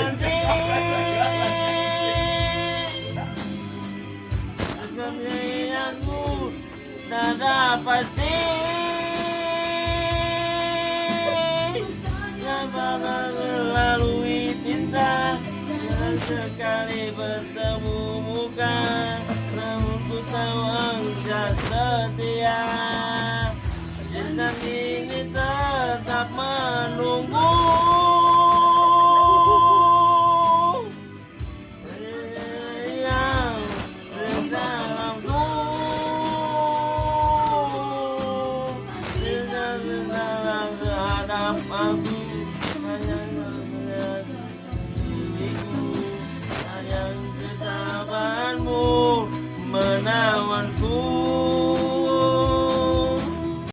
nanti Sebenarnya tak pasti yang bakal melalui cinta dan sekali bertemu muka namun ku tahu engkau setia cinta ini tetap menunggu yang dalamku terhadap aku sayang melihat diriku sayang ketabahanmu menawan